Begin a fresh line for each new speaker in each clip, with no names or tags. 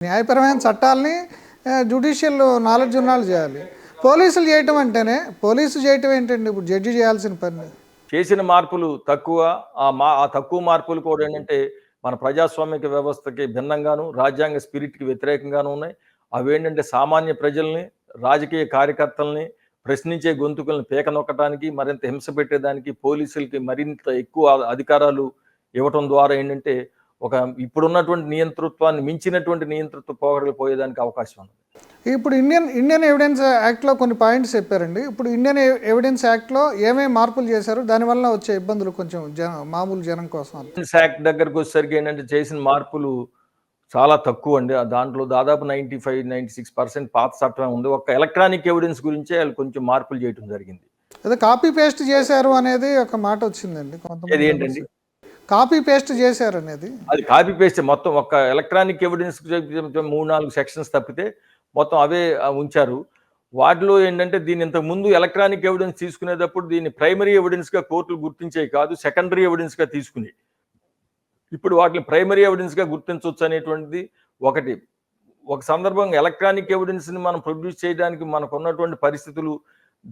న్యాయపరమైన చట్టాలని judicial knowledge ఉన్నాళ్ళు చేయాలి. పోలీసులు చేయటం అంటేనే పోలీసు చేయటం ఏంటండి ఇప్పుడు జడ్జి చేయాల్సిన పని?
చేసిన మార్పులు తక్కువ. ఆ తక్కువ మార్పులు కూడా ఏంటంటే మన ప్రజాస్వామిక వ్యవస్థకి భిన్నంగాను, రాజ్యాంగ స్పిరిట్‌కి వ్యతిరేకంగాను ఉన్నాయి. అవేంటంటే సామాన్య ప్రజల్ని, రాజకీయ కార్యకర్తల్ని, ప్రశ్నించే గొంతుకల్ని పీక నొక్కటానికి, మరింత హింస పెట్టేదానికి పోలీసులకి మరింత ఎక్కువ అధికారాలు ఇవ్వటం ద్వారా ఏంటంటే ఒక ఇప్పుడున్నటువంటి నియంతృత్వాన్ని మించినటువంటి నియంతృత్వ పోకడలు పోయేదానికి అవకాశం ఉంది.
ఇప్పుడు ఇండియన్ ఎవిడెన్స్ యాక్ట్‌లో కొన్ని పాయింట్స్ చెప్పారండి. ఇప్పుడు ఇండియన్ ఎవిడెన్స్ యాక్ట్‌లో ఏమేమి మార్పులు చేశారు? దానివల్ల వచ్చే ఇబ్బందులు కొంచెం మామూలు జనం కోసం.
ఎవిడెన్స్ యాక్ట్ దగ్గరకొచ్చేసరికి ఏంటంటే చేసిన మార్పులు చాలా తక్కువండి. దాంట్లో దాదాపు 95, 96% పాత చట్టమే ఉంది. ఒక్క ఎలక్ట్రానిక్ ఎవిడెన్స్ గురించే ఆళ్ళు కొంచెం మార్పులు చేయటం జరిగింది.
అదే కాపీ పేస్ట్ చేశారు అనేది ఒక మాట వచ్చిందండి కొంతమంది.
ఏంటండి?
కాపీ పేస్ట్ చేశారు అనేది.
అది కాపీ పేస్ట్ మొత్తం ఒక్క ఎలక్ట్రానిక్ ఎవిడెన్స్ 3, 4 సెక్షన్స్ తప్పితే మొత్తం అవే ఉంచారు. వాటిలో ఏంటంటే దీన్ని ఇంతకు ముందు ఎలక్ట్రానిక్ ఎవిడెన్స్ తీసుకునేటప్పుడు దీన్ని ప్రైమరీ ఎవిడెన్స్‌గా కోర్టులు గుర్తించేవి కాదు. సెకండరీ ఎవిడెన్స్‌గా తీసుకునేవి. ఇప్పుడు వాటిని ప్రైమరీ ఎవిడెన్స్‌గా గుర్తించొచ్చు అనేటువంటిది ఒకటి. ఒక సందర్భంగా ఎలక్ట్రానిక్ ఎవిడెన్స్‌ని మనం ప్రొడ్యూస్ చేయడానికి మనకున్నటువంటి పరిస్థితులు,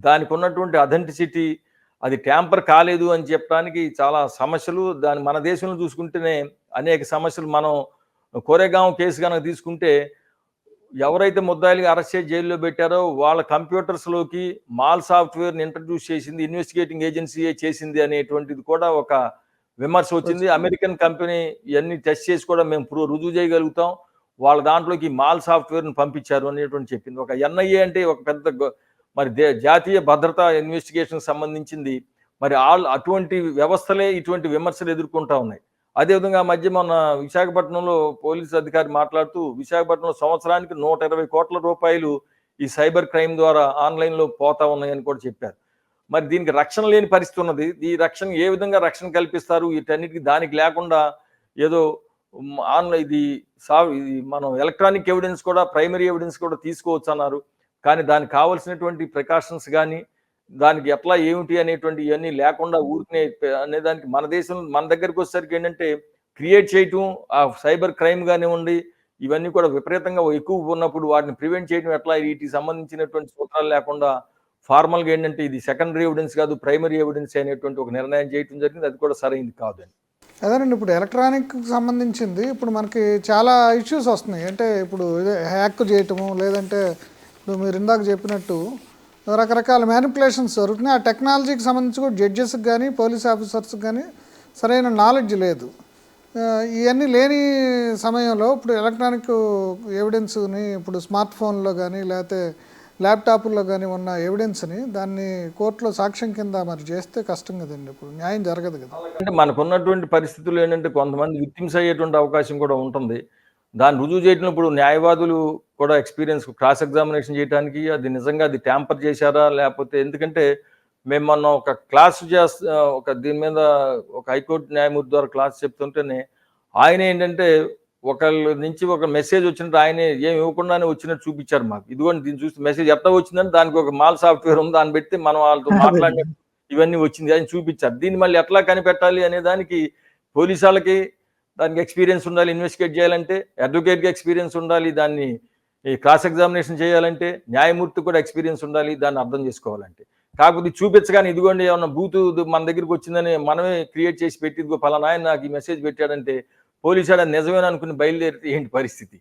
దానికి ఉన్నటువంటి అథెంటిసిటీ, అది ట్యాంపర్ కాలేదు అని చెప్పడానికి చాలా సమస్యలు. మన దేశంలో చూసుకుంటేనే అనేక సమస్యలు. మనం కోరేగాం కేసు కనుక తీసుకుంటే ఎవరైతే ముద్దాయిలుగా అరెస్ట్ చేసి జైల్లో పెట్టారో వాళ్ళ కంప్యూటర్స్‌లోకి మాల్ సాఫ్ట్‌వేర్‌ని ఇంట్రడ్యూస్ చేసింది ఇన్వెస్టిగేటింగ్ ఏజెన్సీయే చేసింది అనేటువంటిది కూడా ఒక విమర్శ వచ్చింది. అమెరికన్ కంపెనీ ఇవన్నీ టెస్ట్ చేసి కూడా మేము రుజువు చేయగలుగుతాం. వాళ్ళ దాంట్లోకి మాల్ సాఫ్ట్‌వేర్‌ని పంపించారు అనేటువంటి చెప్పింది. ఒక ఎన్ఐఏ అంటే ఒక పెద్ద మరి జాతీయ భద్రతా ఇన్వెస్టిగేషన్‌కి సంబంధించింది. మరి అటువంటి వ్యవస్థలే ఇటువంటి విమర్శలు ఎదుర్కొంటా ఉన్నాయి. అదేవిధంగా మధ్య మొన్న విశాఖపట్నంలో పోలీసు అధికారి మాట్లాడుతూ విశాఖపట్నంలో సంవత్సరానికి 120 కోట్ల రూపాయలు ఈ సైబర్ క్రైమ్ ద్వారా ఆన్‌లైన్‌లో పోతా ఉన్నాయని కూడా చెప్పారు. మరి దీనికి రక్షణ లేని పరిస్థితి ఉన్నది. ఈ రక్షణ ఏ విధంగా రక్షణ కల్పిస్తారు? వీటన్నిటికి దానికి లేకుండా ఏదో ఇది మనం ఎలక్ట్రానిక్ ఎవిడెన్స్ కూడా ప్రైమరీ ఎవిడెన్స్ కూడా తీసుకోవచ్చు అన్నారు. కానీ దానికి కావాల్సినటువంటి ప్రికాషన్స్ కానీ దానికి ఎట్లా ఏమిటి అనేటువంటి ఇవన్నీ లేకుండా ఊరికనే అనేదానికి మన దేశం మన దగ్గరికి వచ్చేసరికి ఏంటంటే క్రియేట్ చేయటం ఆ సైబర్ క్రైమ్ కానివ్వండి ఇవన్నీ కూడా విపరీతంగా ఎక్కువ ఉన్నప్పుడు వాటిని ప్రివెంట్ చేయడం ఎట్లా వీటికి సంబంధించినటువంటి సూత్రాలు లేకుండా ఫార్మల్గా ఏంటంటే ఇది సెకండరీ ఎవిడెన్స్ కాదు ప్రైమరీ ఎవిడెన్స్ అనేటువంటి ఒక నిర్ణయం చేయడం జరిగింది. అది కూడా సరైనది కాదండి.
అదేనండి ఇప్పుడు ఎలక్ట్రానిక్ సంబంధించింది ఇప్పుడు మనకి చాలా ఇష్యూస్ వస్తున్నాయి. అంటే ఇప్పుడు హ్యాక్ చేయటము లేదంటే ఇప్పుడు మీరు ఇందాక చెప్పినట్టు రకరకాల మ్యానిపులేషన్స్ జరుగుతున్నాయి. ఆ టెక్నాలజీకి సంబంధించి కూడా జడ్జెస్కి కానీ పోలీస్ ఆఫీసర్స్కి కానీ సరైన నాలెడ్జ్ లేదు. ఇవన్నీ లేని సమయంలో ఇప్పుడు ఎలక్ట్రానిక్ ఎవిడెన్స్ని ఇప్పుడు స్మార్ట్ ఫోన్లో కానీ లేకపోతే ల్యాప్టాప్లో కానీ ఉన్న ఎవిడెన్స్ని దాన్ని కోర్టులో సాక్ష్యం కింద మరి చేస్తే కష్టం కదండి. ఇప్పుడు న్యాయం జరగదు కదా.
అంటే మనకున్నటువంటి పరిస్థితులు ఏంటంటే కొంతమంది విక్టిమ్స్ అయ్యేటువంటి అవకాశం కూడా ఉంటుంది. దాన్ని రుజువు చేయడం ఇప్పుడు న్యాయవాదులు కూడా ఎక్స్పీరియన్స్ క్రాస్ ఎగ్జామినేషన్ చేయడానికి అది నిజంగా అది ట్యాంపర్ చేశారా లేకపోతే ఎందుకంటే మేము మొన్న ఒక క్లాస్ ఒక దీని మీద ఒక హైకోర్టు న్యాయమూర్తి ద్వారా క్లాస్ చెప్తుంటేనే ఆయన ఏంటంటే ఒకళ్ళ నుంచి ఒక మెసేజ్ వచ్చినట్టు ఆయన ఏం ఇవ్వకుండానే వచ్చినట్టు చూపించారు మాకు. ఇదిగోండి దీన్ని చూస్తే మెసేజ్ ఎట్లా వచ్చిందని దానికి ఒక మాల్ సాఫ్ట్వేర్ ఉంది దాన్ని పెట్టి మనం వాళ్ళతో మాట్లాడిన ఇవన్నీ వచ్చింది అని చూపించారు. దీన్ని మళ్ళీ ఎట్లా కనిపెట్టాలి అనే దానికి పోలీసు వాళ్ళకి దానికి ఎక్స్పీరియన్స్ ఉండాలి. ఇన్వెస్టిగేట్ చేయాలంటే అడ్వకేట్గా ఎక్స్పీరియన్స్ ఉండాలి. దాన్ని క్రాస్ ఎగ్జామినేషన్ చేయాలంటే న్యాయమూర్తి కూడా ఎక్స్పీరియన్స్ ఉండాలి. దాన్ని అర్థం చేసుకోవాలంటే కాకపోతే చూపించగానే ఇదిగోండి ఏమన్నా బూతు మన దగ్గరికి వచ్చిందని మనమే క్రియేట్ చేసి పెట్టి ఇదిగో పలానా ఆయన నాకు ఈ మెసేజ్ పెట్టాడంటే పోలీసు వాడు నిజమేనా అనుకుని బయలుదేరితే ఏంటి పరిస్థితి?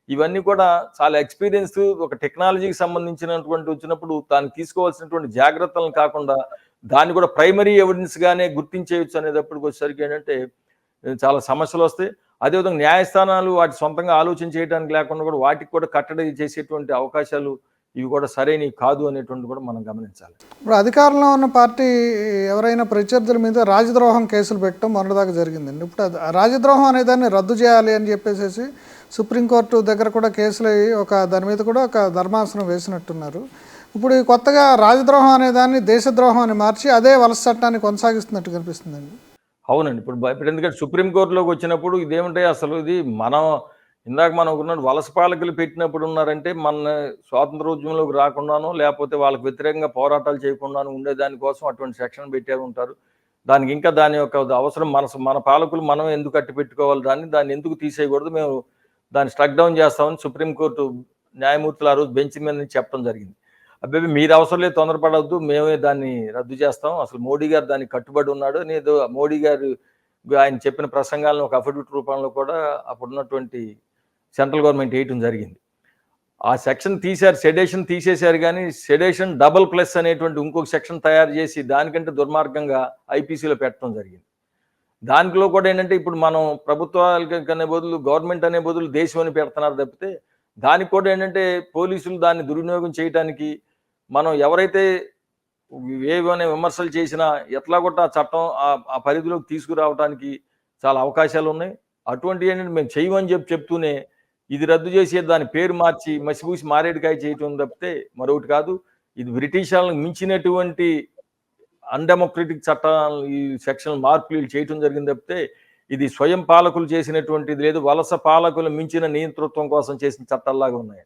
ఇవన్నీ కూడా చాలా ఎక్స్పీరియన్స్ ఒక టెక్నాలజీకి సంబంధించినటువంటి వచ్చినప్పుడు దాన్ని తీసుకోవాల్సినటువంటి జాగ్రత్తలను కాకుండా దాన్ని కూడా ప్రైమరీ ఎవిడెన్స్గానే గుర్తించేయచ్చు అనేటప్పటికి వచ్చేసరికి ఏంటంటే చాలా సమస్యలు వస్తాయి. అదేవిధంగా న్యాయస్థానాలు వాటి సొంతంగా ఆలోచన చేయడానికి లేకుండా కూడా వాటికి కూడా కట్టడి చేసేటువంటి అవకాశాలు ఇవి కూడా సరైనవి కాదు అనేటువంటి కూడా మనం గమనించాలి.
ఇప్పుడు అధికారంలో ఉన్న పార్టీ ఎవరైనా ప్రత్యర్థుల మీద రాజద్రోహం కేసులు పెట్టడం మొన్నటిదాకా జరిగిందండి. ఇప్పుడు రాజద్రోహం అనే దాన్ని రద్దు చేయాలి అని చెప్పేసి సుప్రీంకోర్టు దగ్గర కూడా కేసులు దాని మీద కూడా ఒక ధర్మాసనం వేసినట్టున్నారు. ఇప్పుడు కొత్తగా రాజద్రోహం అనే దాన్ని దేశద్రోహం అని మార్చి అదే వలస చట్టాన్ని కొనసాగిస్తున్నట్టు కనిపిస్తుందండి.
అవునండి. ఇప్పుడు ఎందుకంటే సుప్రీంకోర్టులోకి వచ్చినప్పుడు ఇదేమిటే అసలు ఇది ఇందాక మనం ఉన్నట్టు వలస పాలకులు పెట్టినప్పుడు ఉన్నారంటే మన స్వాతంత్రోద్యమంలోకి రాకుండానో లేకపోతే వాళ్ళకి వ్యతిరేకంగా పోరాటాలు చేయకుండాను ఉండేదానికోసం అటువంటి సెక్షన్ పెట్టే ఉంటారు. దానికి ఇంకా దాని యొక్క అవసరం మన పాలకులు మనం ఎందుకు కట్టి పెట్టుకోవాలి దాన్ని ఎందుకు తీసేయకూడదు మేము దాన్ని స్ట్రక్ డౌన్ చేస్తామని సుప్రీంకోర్టు న్యాయమూర్తులు ఆ రోజు బెంచ్ మీద నుంచి చెప్పడం జరిగింది. అబ్బాయి మీరు అవసరం లేదు, తొందరపడవద్దు, మేమే దాన్ని రద్దు చేస్తాం, అసలు మోడీ గారు దానికి కట్టుబడి ఉన్నాడు అని ఏదో మోడీ గారు ఆయన చెప్పిన ప్రసంగాలను ఒక అఫిడవిట్ రూపంలో కూడా అప్పుడున్నటువంటి సెంట్రల్ గవర్నమెంట్ వేయటం జరిగింది. ఆ సెక్షన్ తీశారు, సెడేషన్ తీసేశారు, కానీ సెడేషన్ డబుల్ ప్లస్ అనేటువంటి ఇంకొక సెక్షన్ తయారు చేసి దానికంటే దుర్మార్గంగా ఐపీసీలో పెట్టడం జరిగింది. దాంట్లో కూడా ఏంటంటే ఇప్పుడు మనం ప్రభుత్వాలకి అనే బదులు గవర్నమెంట్ అనే బదులు దేశం అని పెడుతున్నారు తప్పితే దానికి కూడా ఏంటంటే పోలీసులు దాన్ని దుర్వినియోగం చేయడానికి మనం ఎవరైతే ఏవైనా విమర్శలు చేసినా ఎట్లా కూడా ఆ చట్టం ఆ పరిధిలోకి తీసుకురావడానికి చాలా అవకాశాలు ఉన్నాయి. అటువంటి ఏంటంటే మేము చేయమని చెప్తూనే ఇది రద్దు చేసే దాని పేరు మార్చి మసిపూసి మారేడుకాయ చేయటం తప్పితే మరొకటి కాదు. ఇది బ్రిటిష్ వాళ్ళని మించినటువంటి అన్డెమోక్రటిక్ చట్టాలు ఈ సెక్షన్ మార్పులు చేయటం జరిగింది తప్పితే ఇది స్వయం పాలకులు చేసినటువంటిది లేదు, వలస పాలకులు మించిన నియంతృత్వం కోసం చేసిన చట్టాల్లాగా ఉన్నాయి.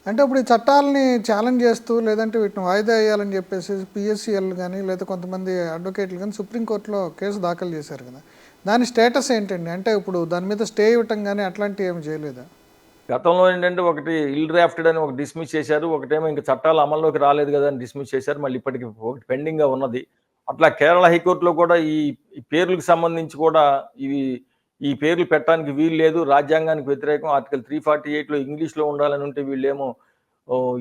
అంటే ఇప్పుడు ఈ చట్టాలని ఛాలెంజ్ చేస్తూ లేదంటే వీటిని వాయిదా వేయాలని చెప్పేసి పిఎస్సిఎల్ కానీ లేదా కొంతమంది అడ్వకేట్లు కానీ సుప్రీంకోర్టులో కేసు దాఖలు చేశారు కదా, దాని స్టేటస్ ఏంటండి? అంటే ఇప్పుడు దాని మీద స్టే ఇవ్వటం కానీ అట్లాంటివి ఏమి చేయలేదా?
గతంలో ఏంటంటే ఒకటి ఇల్ డ్రాఫ్టెడ్ అని ఒక డిస్మిస్ చేశారు, ఒకటేమో ఇంకా చట్టాలు అమల్లోకి రాలేదు కదా అని డిస్మిస్ చేశారు, మళ్ళీ ఇప్పటికి ఒకటి పెండింగ్గా ఉన్నది. అట్లా కేరళ హైకోర్టులో కూడా ఈ పేర్లకు సంబంధించి కూడా ఈ పేర్లు పెట్టడానికి వీలు లేదు, రాజ్యాంగానికి వ్యతిరేకం, ఆర్టికల్ 348లో ఇంగ్లీష్లో ఉండాలని ఉంటే వీళ్ళేమో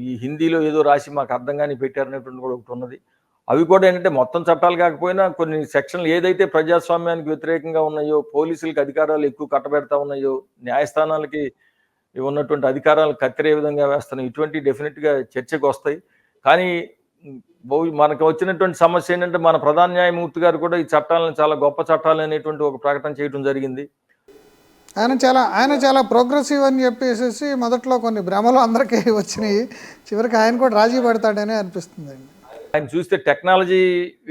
ఈ హిందీలో ఏదో రాసి మాకు అర్థం కానీ పెట్టారనేటువంటి కూడా ఒకటి ఉన్నది. అవి కూడా ఏంటంటే మొత్తం చట్టాలు కాకపోయినా కొన్ని సెక్షన్లు ఏదైతే ప్రజాస్వామ్యానికి వ్యతిరేకంగా ఉన్నాయో, పోలీసులకు అధికారాలు ఎక్కువ కట్టబెడతా ఉన్నాయో, న్యాయస్థానాలకి ఉన్నటువంటి అధికారాలు కత్తిరే విధంగా వేస్తున్నాయి, ఇటువంటి డెఫినెట్గా చర్చకు వస్తాయి. కానీ మనకు వచ్చినటువంటి సమస్య ఏంటంటే మన ప్రధాన న్యాయమూర్తి గారు కూడా ఈ చట్టాలను చాలా గొప్ప చట్టాలు అనేటువంటి ఒక ప్రకటన చేయడం జరిగింది.
ఆయన చాలా ప్రోగ్రెసివ్ అని చెప్పేసి మొదట్లో కొన్ని భ్రమలు అందరికీ వచ్చినాయి, చివరికి ఆయన కూడా రాజీ పడతాడని అనిపిస్తుందండి.
ఆయన చూస్తే టెక్నాలజీ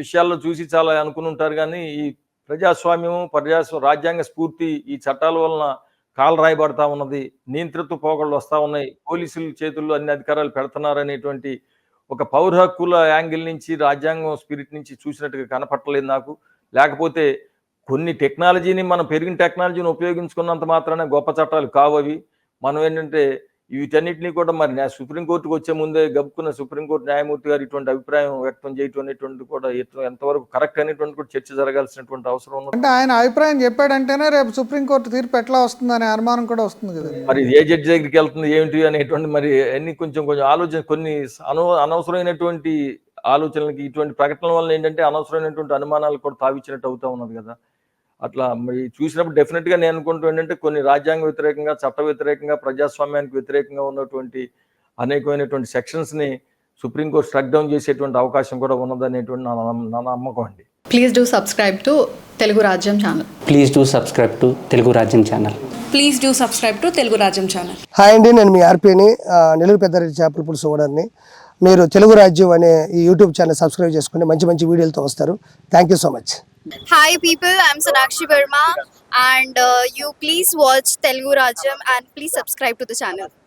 విషయాల్లో చూసి చాలా అనుకుని ఉంటారు, కానీ ఈ ప్రజాస్వామ్యము రాజ్యాంగ స్ఫూర్తి ఈ చట్టాల వలన కాలు రాయబడతా ఉన్నది, నియంతృత్వ పోకళ్ళు వస్తూ ఉన్నాయి, పోలీసుల చేతుల్లో అన్ని అధికారాలు పెడుతున్నారు అనేటువంటి ఒక పౌర హక్కుల యాంగిల్ నుంచి రాజ్యాంగం స్పిరిట్ నుంచి చూసినట్టుగా కనపట్టలేదు నాకు. లేకపోతే కొన్ని టెక్నాలజీని మనం పెరిగిన టెక్నాలజీని ఉపయోగించుకున్నంత మాత్రాన గొప్ప చట్టాలు కావు అవి. మనం ఏంటంటే వీటన్నిటినీ కూడా మరి సుప్రీంకోర్టుకు వచ్చే ముందే గబుక్కున్న సుప్రీంకోర్టు న్యాయమూర్తి గారు ఇటువంటి అభిప్రాయం వ్యక్తం చేయటం అనేటువంటి కూడా ఎంతవరకు కరెక్ట్ అనేటువంటి కూడా చర్చ జరగాల్సినటువంటి అవసరం ఉంది.
అంటే ఆయన అభిప్రాయం చెప్పాడంటేనే రేపు సుప్రీంకోర్టు తీర్పు ఎట్లా వస్తుంది అనే అనుమానం కూడా వస్తుంది కదా,
మరి ఏ జడ్జి దగ్గరికి వెళ్తుంది ఏమిటి అనేటువంటి మరి అన్ని కొంచెం ఆలోచన, కొన్ని అనవసరమైనటువంటి ఆలోచనలకి ఇటువంటి ప్రకటనల వల్ల ఏంటంటే అనవసరమైనటువంటి అనుమానాలు కూడా తావిచ్చినట్టు అవుతా ఉన్నది కదా. అట్లా మరి చూసినప్పుడు డెఫినెట్గా నేను అనుకుంటూ ఏంటంటే కొన్ని రాజ్యాంగ వ్యతిరేకంగా, చట్ట వ్యతిరేకంగా, ప్రజాస్వామ్యానికి వ్యతిరేకంగా ఉన్నటువంటి అనేకమైనటువంటి సెక్షన్స్ని సుప్రీంకోర్టు స్ట్రక్ డౌన్ చేసేటువంటి అవకాశం కూడా ఉన్నదనేటువంటి నా నమ్మకం అండి.
Please do subscribe to Telugu Rajyam channel.
Please do subscribe to Telugu Rajyam channel.
Please do subscribe to Telugu Rajyam channel.
Hi అండి, నేను మీ ఆర్పీని, నెల్లూరు పెద్దారెడ్డి చేపల పులుసు ఓనర్ని. మీరు తెలుగు రాజ్యం అనే ఈ యూట్యూబ్ ఛానల్ సబ్స్క్రైబ్ చేసుకుని మంచి మంచి వీడియోలతో వస్తారు. Thank you so much.
Hi people, I'm Sonakshi Verma and you please watch Telugu Rajyam and please subscribe to the channel.